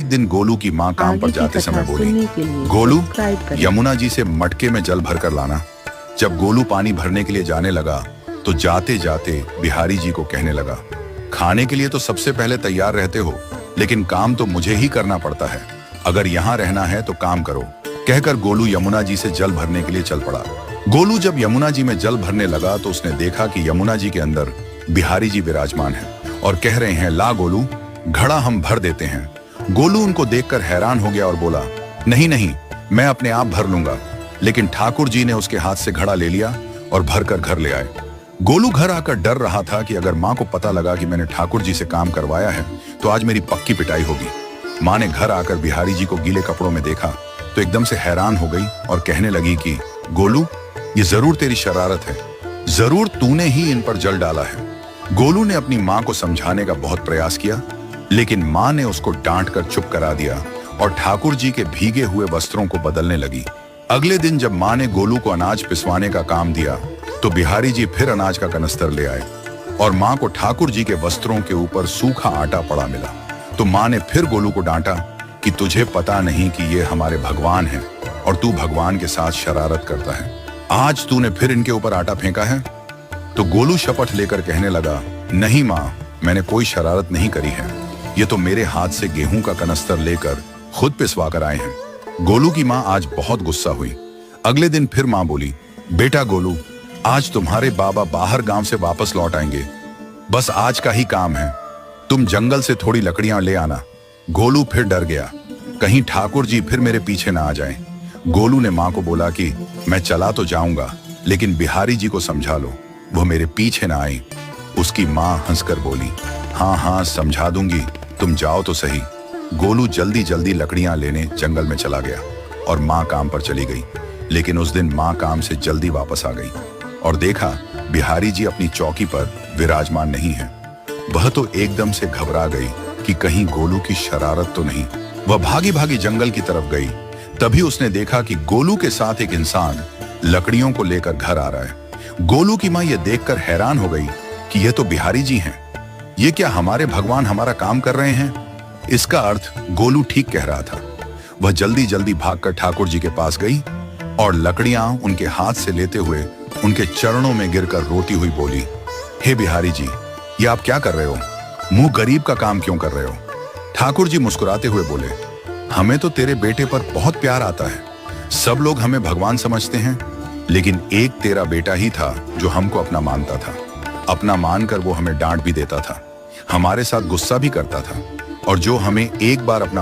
एक दिन गोलू की माँ काम पर जाते समय बोली, गोलू, यमुना जी से मटके में जल भर कर लाना। जब गोलू पानी भरने के लिए जाने लगा तो जाते जाते बिहारी जी को कहने लगा, खाने के लिए तो सबसे पहले तैयार रहते हो, लेकिन काम तो मुझे ही करना पड़ता है। अगर यहाँ रहना है तो काम करो। कहकर गोलू यमुना जी से जल भरने के लिए चल पड़ा। गोलू जब यमुना जी में जल भरने लगा तो उसने देखा कि यमुना जी के अंदर बिहारी जी विराजमान हैं और कह रहे हैं, ला गोलू, घड़ा हम भर देते हैं। गोलू उनको देखकर हैरान हो गया और बोला, नहीं नहीं, मैं अपने आप भर लूंगा। लेकिन ठाकुर जी ने उसके हाथ से घड़ा ले लिया और भरकर घर ले आए। गोलू घर आकर डर रहा था कि अगर माँ को पता लगा कि मैंने ठाकुर जी से काम करवाया है तो आज मेरी पक्की पिटाई होगी। माँ ने घर आकर बिहारी जी को गीले कपड़ों में देखा तो एकदम से हैरान हो गई और कहने लगी कि गोलू, ये जरूर तेरी शरारत है, जरूर तूने ही इन पर जल डाला है। गोलू ने अपनी माँ को समझाने का बहुत प्रयास किया, लेकिन माँ ने उसको डांट कर चुप करा दिया और ठाकुर जी के भीगे हुए वस्त्रों को बदलने लगी। अगले दिन जब माँ ने गोलू को अनाज पिसवाने का काम दिया तो बिहारी जी फिर अनाज का कनस्तर ले आए और माँ को ठाकुर जी के वस्त्रों के ऊपर सूखा आटा पड़ा मिला। तो माँ ने फिर गोलू को डांटा कि तुझे पता नहीं कि ये हमारे भगवान हैं और तू भगवान के साथ शरारत करता है। आज तूने फिर इनके ऊपर आटा फेंका है। तो गोलू शपथ लेकर कहने लगा, नहीं माँ, मैंने कोई शरारत नहीं करी है। ये तो मेरे हाथ से गेहूं का कनस्तर लेकर खुद पिसवा कर आए हैं। गोलू की माँ आज बहुत गुस्सा हुई। अगले दिन फिर माँ बोली, बेटा गोलू, आज तुम्हारे बाबा बाहर गांव से वापस लौट आएंगे। बस आज का ही काम है, तुम जंगल से थोड़ी लकड़ियां ले आना। गोलू फिर डर गया, कहीं ठाकुर जी फिर मेरे पीछे ना आ जाएं। गोलू ने माँ को बोला कि मैं चला तो जाऊंगा, लेकिन बिहारी जी को समझा लो, वो मेरे पीछे ना आए। उसकी माँ हंसकर बोली, हाँ हाँ समझा दूंगी, तुम जाओ तो सही। गोलू जल्दी जल्दी लकड़ियां लेने जंगल में चला गया और माँ काम पर चली गई। लेकिन उस दिन माँ काम से जल्दी वापस आ गई और देखा बिहारी जी अपनी चौकी पर विराजमान नहीं है। वह तो एकदम से घबरा गई कि कहीं गोलू की शरारत तो नहीं। वह भागी भागी जंगल की तरफ गई। तभी उसने देखा कि गोलू के साथ एक इंसान लकड़ियों को लेकर घर आ रहा है। गोलू की माँ यह देखकर हैरान हो गई कि यह तो बिहारी जी हैं। ये क्या हमारे भगवान हमारा काम कर रहे हैं? इसका अर्थ गोलू ठीक कह रहा था। वह जल्दी जल्दी भागकर ठाकुर जी के पास गई और लकड़ियां उनके हाथ से लेते हुए उनके चरणों में गिरकर रोती हुई बोली, हे बिहारी जी, ये आप क्या कर रहे हो? मुंह गरीब का काम क्यों कर रहे हो? ठाकुर जी मुस्कुराते हुए बोले, हमें तो तेरे बेटे पर बहुत प्यार आता है। सब लोग हमें भगवान समझते हैं, लेकिन एक तेरा बेटा ही था जो हमको अपना मानता था। अपना मानकर वो हमें डांट भी देता था, हमारे साथ गुस्सा भी करता था, और जो हमें एक बार अपना